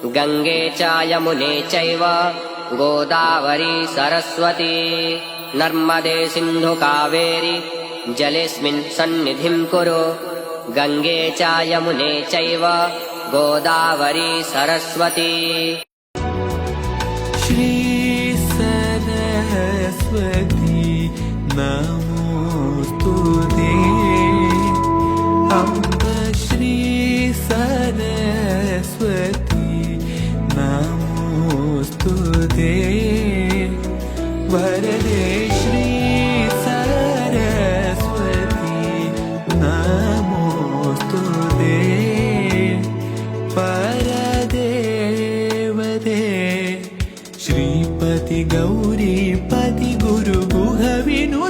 गंगे च यमुने चैव गोदावरी सरस्वती नर्मदे सिन्धु कावेरी जलेऽस्मिन् सन्निधिं कुरु। गंगे च यमुने चैव गोदावरी सरस्वती। श्री सरस्वती नमोस्तुते। अम्ब श्री सरस्वती नमोस्तुते। वरदे श्री सरस्वती नमोस्तुते। परदेवते श्रीपति गौरीपति गुरु गुह विनु